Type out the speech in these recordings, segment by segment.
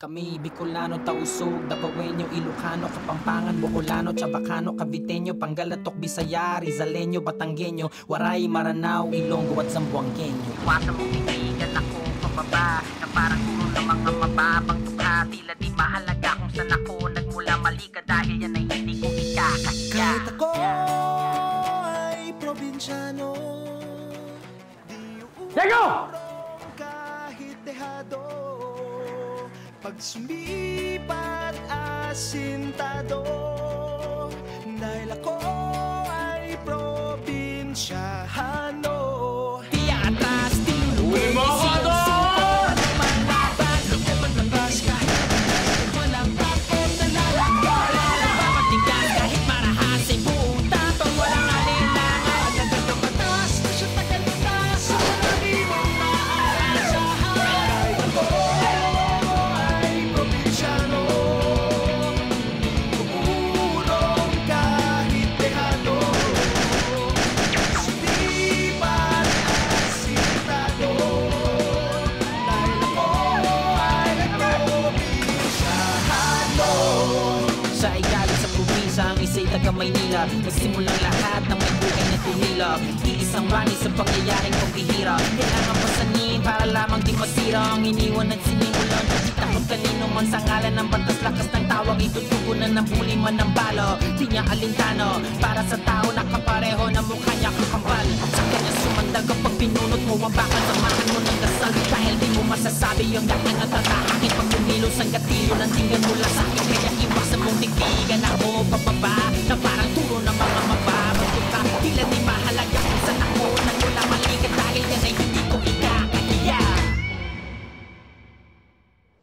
Kami Bicolano, Tausug, Davaoenyo, Ilocano, Kapampangan, Bocolano, Chabacano, Caviteño, Pangalatok, Bisaya, Rizaleño, Batanggenyo, Waray, Maranao, Ilonggo at Zamboangueño. Iwasan mo bitigan ako pababa na parang turo ng mga mababang tukha. Tila di mahalaga kung saan ako nagmula mali ka dahil yan ay hindi ko ikakaya. Kahit ako ay probinsyano, di uurong kahit dehado. Pag sumipat asintado, dahil ako ay probinsyano. Di atras, di luluwi, Mahador! Malaban, lumabas kahit walang takot na lalakad. Papatigan kahit marahas ay buong tapang walang alinlangan. Nagandang batas na siya tagal na sa marami mong maaasahan. Kahit ako ay probinsyano, uurong kahit dehado. Sumipat asintado, dahil ako ay probinsyano. Sa igaling sa probinsya, ang isa'y taga Maynila. Nagsimulang lahat ng may buhay na tumilap. Iisang rani sa pangyayaring pagbihira. Kailangan pasanin para lamang di masira ang iniwan at sinimulan. Kita kung kanino man sa ngalan ng batas, lakas ng tawag, itutugunan ng buli man ng balo. Di niya alintano, para sa tao nakapareho na mukha niya kakambal. Sa kanya sumanda kapag pinunot mo ang bakal, samahan mo ng dasal. Dahil di mo masasabi yung daan na tatahakit. Pag kumilos ang gatilyo ng tinggan mula sa akin, kaya iwasan mong tigtigan ako pababa na parang turo ng mga mababang tuka. Tila di mahalaga kung saan ako nagmula mali ka dahil yan ay hindi ko ikakaya.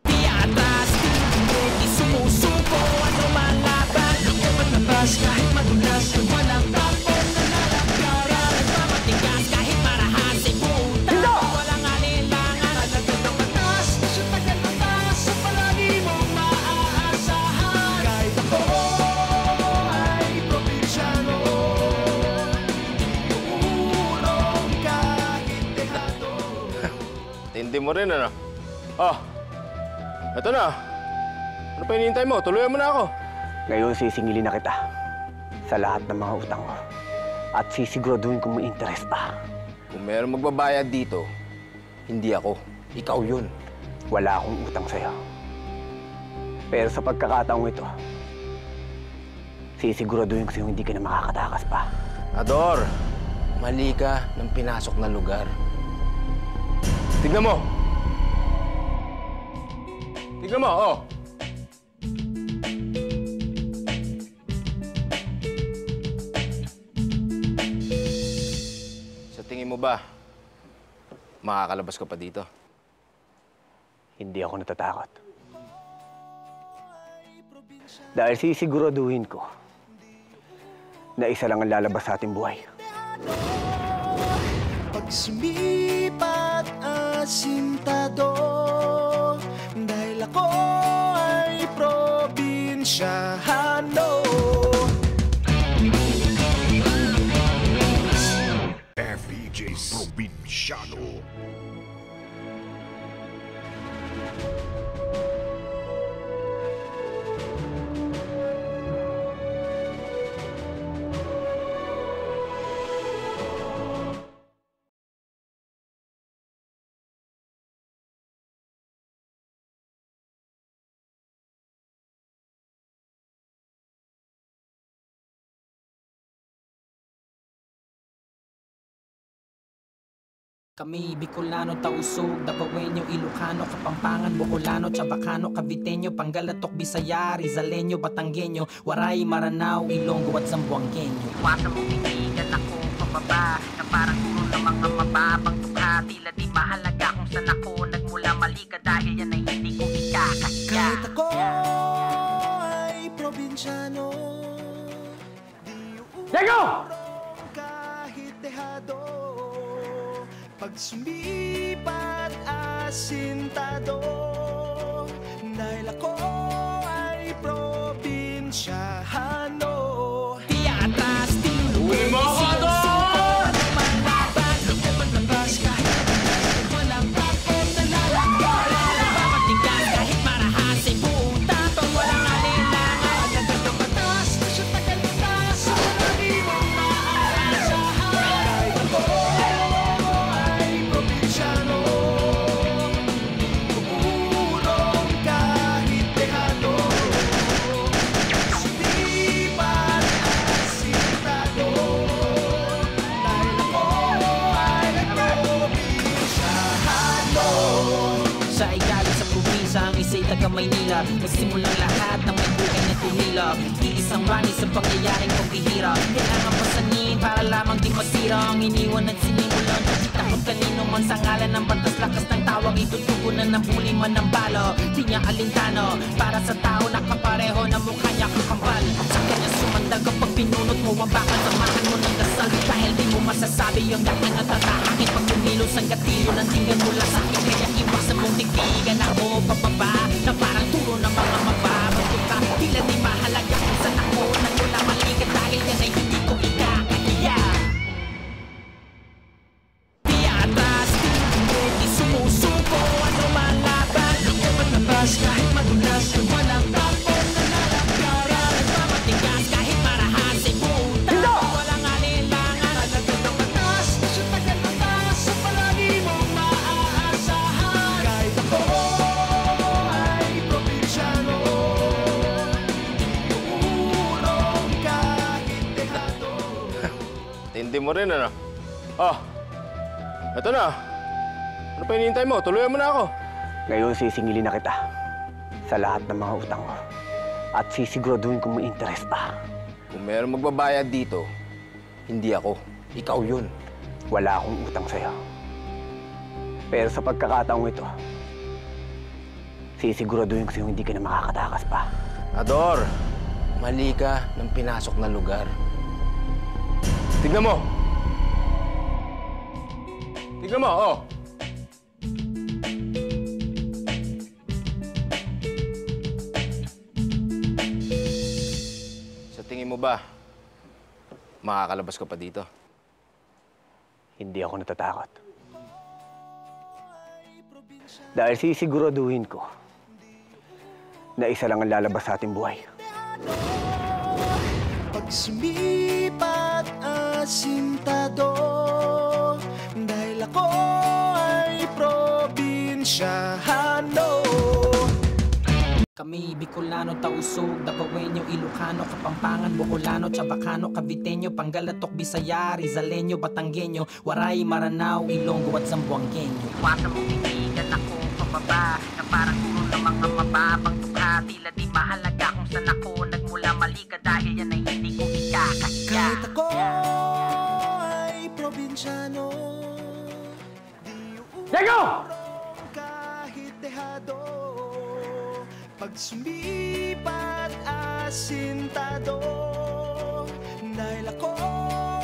Di atras, di hindi, di sumusuko, ano man laban. Lumabas kahit madulas at walang takot na lalakaran. Nagpapatigas kahit marahas ay buong tapang walang alinlangan. Nagandang batas na siya tagal na sa palagi mong maaasahan. Kahit ako ay probinsyano, uurong kahit dehado. Tindi mo rin, ano? Oh, eto na. Ano pa hinihintay mo? Tuluyan mo na ako. Ngayon sisingilin na kita sa lahat ng mga utang mo at sisiguraduhin kung may interes pa. Kung meron magbabayad dito, hindi ako. Ikaw yun. Wala akong utang sa'yo. Pero sa pagkakataong ito, sisiguraduhin ko sa'yo hindi ka na makakatakas pa. Ador, mali ka ng pinasok na lugar. Tignan mo! Tignan mo, oh! Sa tingin mo ba, makakalabas ka pa dito? Hindi ako natatakot. Dahil sisiguraduhin ko na isa lang ang lalabas sa ating buhay. Pag sumipat asintado, dahil ako ay probinsyano. FDJ's Probinsyano. Kami Bicolano, Tausug, Davaoenyo, Ilocano, Kapampangan, Bocolano, Chabacano, Caviteño, Pangalatok, Bisaya, Rizaleño, Batanggenyo, Waray, Maranao, Ilonggo at Zamboangueño. Iwasan mo bitigan ako pababa na parang turo ng mga mababang tukha. Tila di mahalaga kung saan ako nagmula mali ka dahil yan ay hindi ko ikakaya. Kahit ako ay probinsyano, di uurong kahit dehado. Pag sumipat asintado, dahil ako ay probinsyano. Di atras, di luluwi, Mahador! Malaban, lumabas kahit walang takot na lalakad. Papatigan kahit marahas isa'y taga Maynila. Nagsimulang lahat ng may buhay na tumilap. Iisang rani sa pangyayaring paghihirap. Kailangan pasanin para lamang di masira ang iniwan at sinimulan. Takot kanino man sa ngalan ng batas, lakas ng tawag itutugunan ng buli man ng balo. Di niya alintano para sa tao nakapareho na mukha niya kakambal. Sa kanya sumanda kapag pinunot mo ang bakal, samahan mo ng dasal. Dahil di mo masasabi yung daan na tatahakit. Pag kumilos ang gatilyo ng tinggan mula sa akin, kaya iwasan mong tigtigan ako pababa na parang turo ng mga mababagod ka. Tila di mahalaga kung saan ako nagmula maligat, dahil yan ay hindi ko ikakahiya. Di atas, di sumusuko, ano man laban. Hindi matabas kahit madulas, walang tapon na nalagkaran. Nagmamatigas kahit marahas ay puta, walang alinlangan. Alagad ng batas na siya tagal na taas sa palagi mong maaasahan. Kahit ako ay probinsyano, uurong kahit dehado. Tindi mo rin, ano? Oh, eto na. Ano pa hinihintay mo? Tuluyan mo na ako. Ngayon sisingilin na kita sa lahat ng mga utang mo. At sisiguraduhin kung may interes pa. Kung meron magbabayad dito, hindi ako. Ikaw yun. Wala akong utang sa'yo. Pero sa pagkakataong ito, sisiguraduhin ko sa'yo hindi ka na makakatakas pa. Ador, mali ka ng pinasok na lugar. Tignan mo! Tignan mo, oh! Sa tingin mo ba, makakalabas ka pa dito? Hindi ako natatakot. Dahil sisiguraduhin ko na isa lang ang lalabas sa ating buhay. Pag sumipat asintado, dahil ako ay probinsyano. Kami Bicolano, Tausug, Davaoenyo, Ilocano, Kapampangan, Bocolano, Chabacano, Caviteño, Pangalatok, Bisaya, Rizaleño, Batanggenyo, Waray, Maranao, Ilonggo at Zamboangueño. Iwasan mong titigan ako pababa na parang turo ng mga mababang dukha. Tila di mahalaga kung saan ako nagmula mali ka, dahil yan ay hindi ko ikakahiya. Kahit ako ay probinsyano, di uurong kahit dehado. Pag sumipat asintado, dahil ako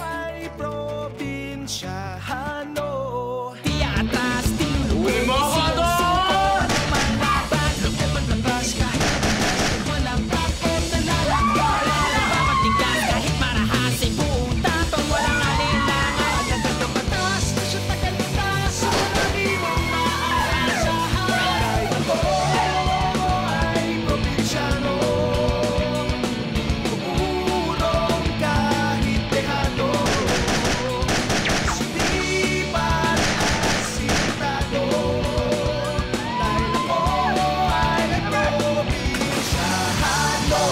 ay probinsyano. Di atas, di Uwi mo ako, Ador! Malaban, lumabas kahit walang tapon na lalagkaran. Nagmamatigas kahit marahas ay puta, pag walang alinlangan. Alagad ng batas na siya tagal na taas sa palagi mong maaasahan. Kahit ako ay probinsyano, uurong kahit dehado. Sumipat asintado, dahil ako ay probinsyano.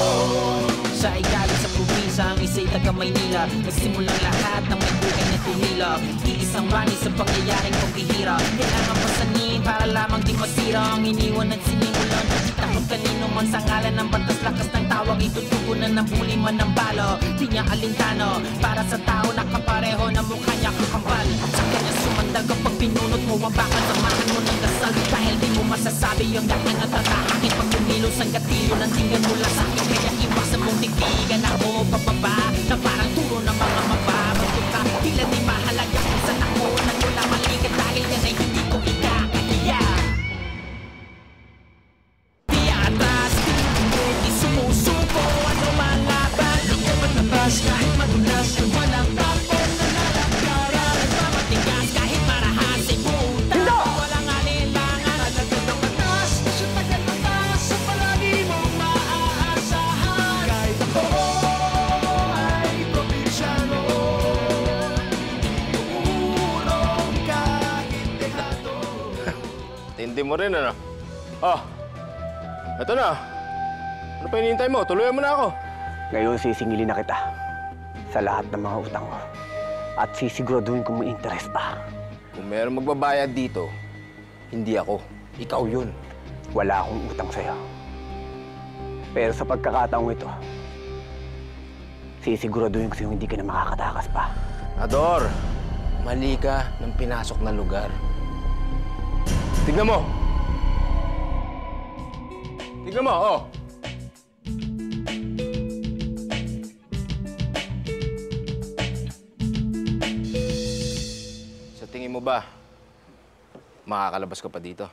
Sa igaling sa probinsya, ang isa'y taga Maynila. Nagsimulang lahat ng may buhay na tumilap. Iisang rani sa pangyayaring paghihirap. Kailangan pasanin para lamang di masira ang iniwan at sinimulan. Takot kanino man sa ngalan ng batas, lakas ng tawag itutugunan ng buli man ng balo. Di niya alintano para sa tao nakapareho na mukha niya kakambal. Sa kanya sumanda kapag pinunot mo ang bakal, samahan mo ng dasal. Dahil di mo masasabi yung daan na tatahakit. Pag kumilos ang gatilyo ng tinggan mula sa akin, kaya iwasan mong tigtigan ako pababa na parang turo ng mga mababagod ka. Tila di mahalaga kung saan ako nagmula maligat, dahil yan ay hindi ko ikakahiya. Di atas, di sumusuko, ano man laban. Hindi matabas kahit madulas, walang tapon na nalagkaran. Nagmamatigas kahit marahas ay puta, walang alinlangan. Alagad ng batas na siya tagal na taas sa palagi mong maaasahan. Kahit ako ay probinsyano, uurong kahit dehado. Tindi mo rin, ano? Oh, eto na. Ano pa hinihintay mo? Tuluyan mo na ako. Ngayon sisingilin na kita sa lahat ng mga utang mo. At sisiguraduhin kung may interes pa. Kung meron magbabayad dito, hindi ako. Ikaw yun. Wala akong utang sa'yo. Pero sa pagkakataong ito, sisiguraduhin ko sa'yo hindi ka na makakatakas pa. Ador, mali ka ng pinasok na lugar. Tignan mo! Tignan mo, oh! Sa tingin mo ba, makakalabas ka pa dito?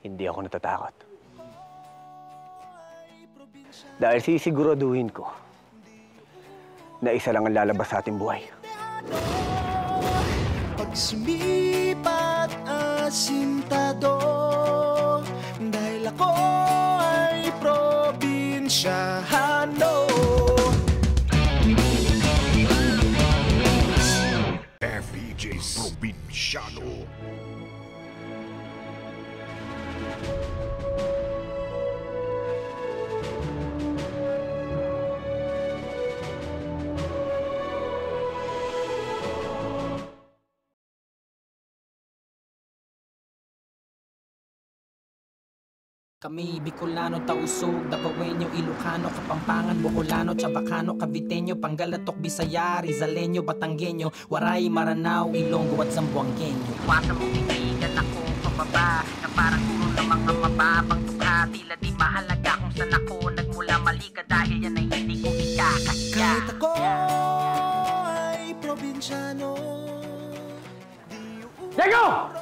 Hindi ako natatakot. Dahil sisiguraduhin ko na isa lang ang lalabas sa ating buhay. Pag sumipat asintado, dahil ako ay probinsyano. FEJ's Probinsyano. Kami, Bicolano, Tausug, Davaoenyo, Ilocano, Kapampangan, Bocolano, Chabacano, Caviteño, Pangalatok, Bisaya, Rizaleño, Batanggenyo, Waray, Maranao, Ilonggo at Zamboangueño. Iwasan mong titigan ako pababa na parang turo ng mga mababang dukha. Tila di mahalaga kung saan ako nagmula, mali ka dahil yan ay hindi ko ikakaya. Kahit ako ay probinsyano, di uurong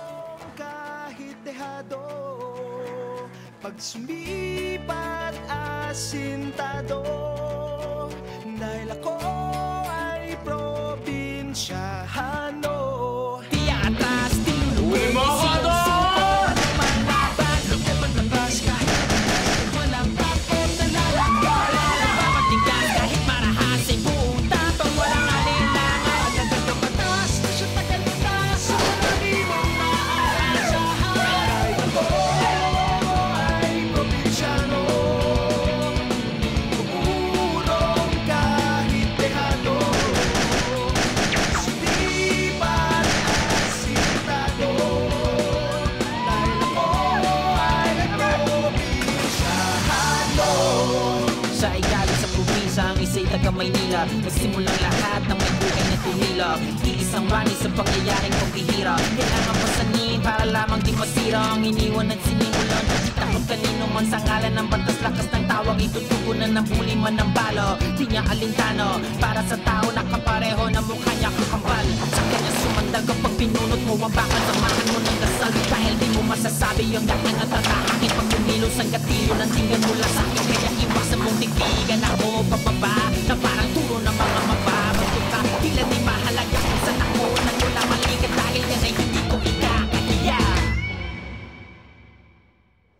kahit dehado. Pag sumipat asintado, dahil ako ay probinsyano. Di atas, di Uwi mo ako, Ador! Malaban, lumabas kahit walang tapon na lalakad. Nagpapatigas kahit marahasin, buong tapang walang alinlangan. Nagdagang batas na siya tagal na sa palagi mong maaasahan. Kahit ako ay probinsyano, uurong kahit dehado. Sumipat asintado, dahil ako ay probinsyano. Sa igaling sa probinsya, ang isa'y taga Maynila. Nagsimulang lahat ng may buhay na tumila. Iisang rani sa pangyayaring paghihirap. Kailangan pasanin para lamang di masira ang iniwan at sinimulan. Takot kanino man sa ngalan ng batas, lakas ng tawag, itutugunan ng buli man ng balo. Di niya alintano, para sa tao nakapareho na mukha niya kakambal. Sa kanya sumandag kapag pinunot mo ang bakal, samahan mo ng dasal. Dahil di mo masasabi yung daan at tatahakin. Pag kumilos ang gatilyo ng tinggan mula sa akin, kaya iwasan mong titigan ako pababa na parang turo ng mga mababang dukha. Tila di mahalaga kung saan ako nagmula, mali ka dahil yan ay hindi ko ikakaya.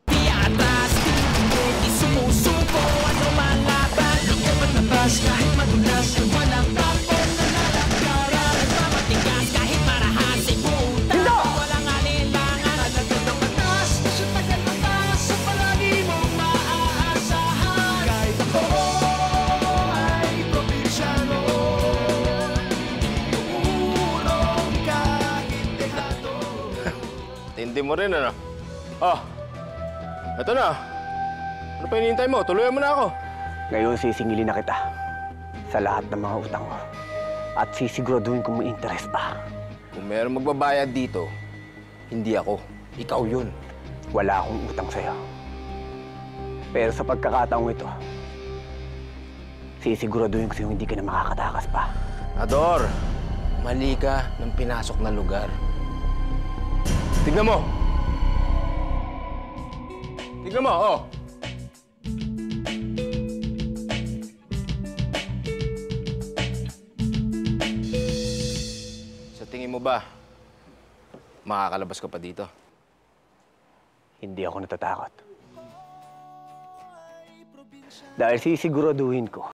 Di atas, di tuloy, di sumusuko, ano man laban. Lumabas kahit madulas, walang tapon na lalakaran. Nagpapatigas kahit marahasin, buong tapon walang alinlangan. Nagdagang batas na siya tagal na sa palagi mong maaasahan. Kahit ako ay probinsyano, uurong kahit dehado. Tindi mo rin, ano? Oh, eto na. Ano pa hinihintay mo? Tuluyan mo na ako. Ngayon sisingilin na kita sa lahat ng mga utang mo. At sisiguraduhin kung may interes pa. Kung meron magbabayad dito, hindi ako. Ikaw yun. Wala akong utang sa'yo. Pero sa pagkakataong ito, sisiguraduhin ko sa'yo hindi ka na makakatakas pa. Ador, mali ka ng pinasok na lugar. Tignan mo! Tignan mo, oh! Sa tingin mo ba, makakalabas ka pa dito? Hindi ako natatakot. Dahil sisiguraduhin ko